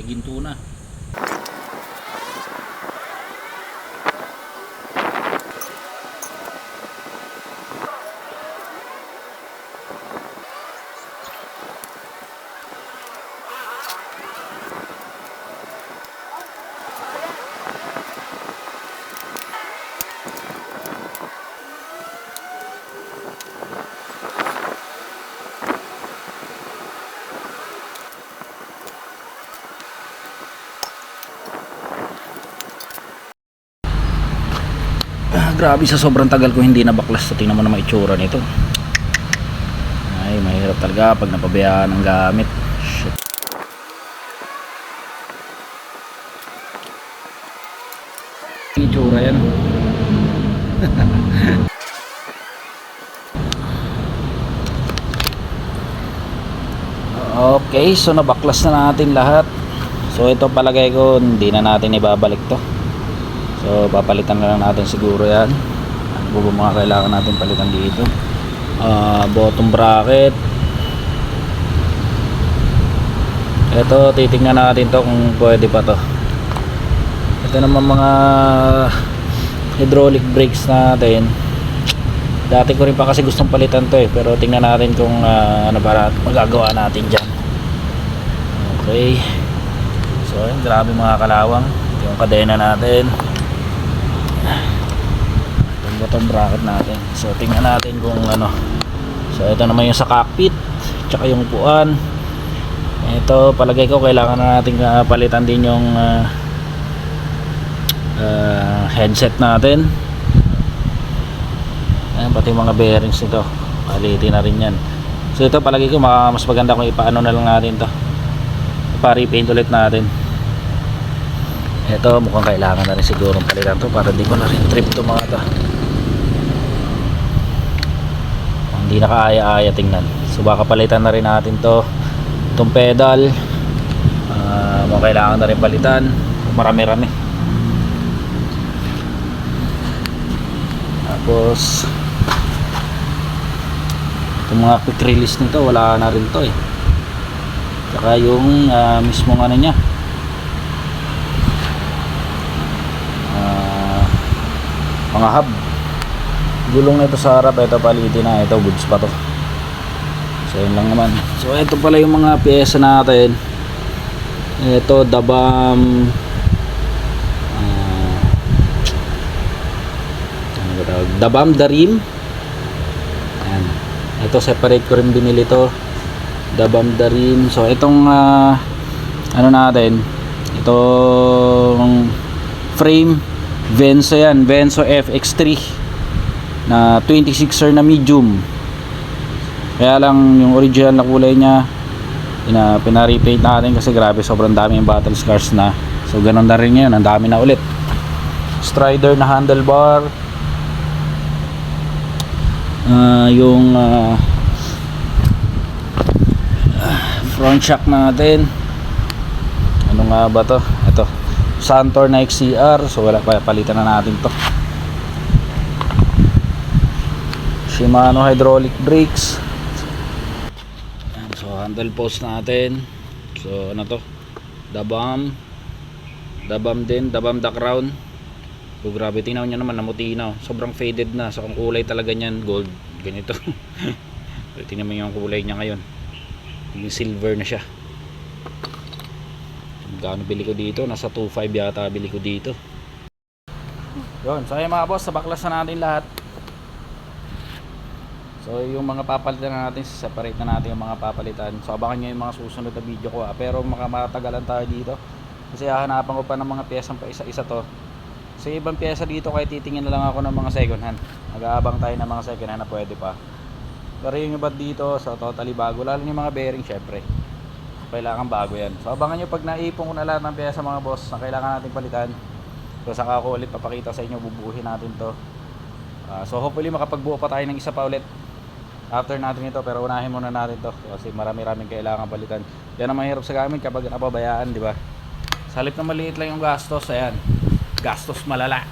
ginto na. Grabe, sa sobrang tagal ko hindi nabaklas to. Tingnan mo naman itsura nito. Ay, mahirap talaga pag napabayaan ng gamit. Shit. Itsura yan. Okay, so nabaklas na natin lahat. So ito palagay ko hindi na natin ibabalik to. So papalitan na lang natin siguro yan. Ano ba mga kailangan natin palitan dito? Bottom bracket. Ito titingnan natin to kung pwede pa to. Ito naman mga hydraulic brakes natin. Dati ko rin pa kasi gustong palitan to pero tingnan natin kung ano ba magagawa natin dyan. Okay. So grabe mga kalawang. Ito yung kadena natin, yung bottom bracket natin. So tingnan natin kung ano. So ito naman yung sa cockpit tsaka yung upuan. Ito palagay ko kailangan na natin palitan din yung headset natin. Ayan, pati mga bearings nito palitin na rin yan. So ito palagay ko mas maganda kung ipaano na lang natin to, ipa-repaint ulit natin. Ito mukhang kailangan na rin siguro palitan to para di ko na rin trip to mga to. Hindi na kaaya-aya tingnan. So baka palitan na rin natin to. Itong pedal mukhang kailangan na rin palitan. Marami-rami. Tapos itong mga quick release nito wala na rin to eh. Saka yung mismong ano nya, mga hub, gulong na ito sa harap. Ito palitin na, ito goods pa to. So yun lang naman. So ito pala yung mga pyesa natin. Ito dabam dabam darim. Ayan. Ito separate ko rin binili to, dabam darim. So itong ano natin, itong frame Venso yan, Venso FX3 na 26er na medium. Kaya lang yung original na kulay niya pina-repaint natin kasi grabe sobrang dami yung battle scars na. So ganun na rin yun, ang dami na ulit. Strider na handlebar, yung front shock natin, ano nga ba to? Ito Santor na XCR. So wala pa, palitan na natin to. Shimano hydraulic brakes. So handle post natin. So ano to? Dabam din, dabam da crown. So grabe, tingnan nyo naman, namuti na. Sobrang faded na. So ang kulay talaga niyan gold, ganito. Tingnan mo yung kulay niya ngayon, yung silver na siya. Magkano bili ko dito? Nasa 2.5 yata bili ko dito. Yun, so ayun mga boss, sabaklas na natin lahat. So yung mga papalitan na natin, separate na natin yung mga papalitan. So abangan nyo yung mga susunod na video ko pero matagalan tayo dito kasi hahanapan ko pa ng mga piyesang pa isa-isa to. So ibang piyesa dito kahit titingin na lang ako ng mga second hand. Mag-aabang tayo ng mga second hand na pwede pa. Pero yung iba dito, so totally bago. Lalo yung mga bearing syempre, kailangan bago yan. So abangan nyo pag naipon ko na lahat ng piyesa mga boss na kailangan natin palitan. So saka ako ulit papakita sa inyo, bubuuhin natin to. So hopefully makapagbuo pa tayo ng isa pa ulit after natin ito, pero unahin muna natin to kasi marami-raming kailangan palitan. Yan ang mahirap sa gamit kapag napabayaan, di ba? Sa halip na maliit lang yung gastos, ayan, gastos malala.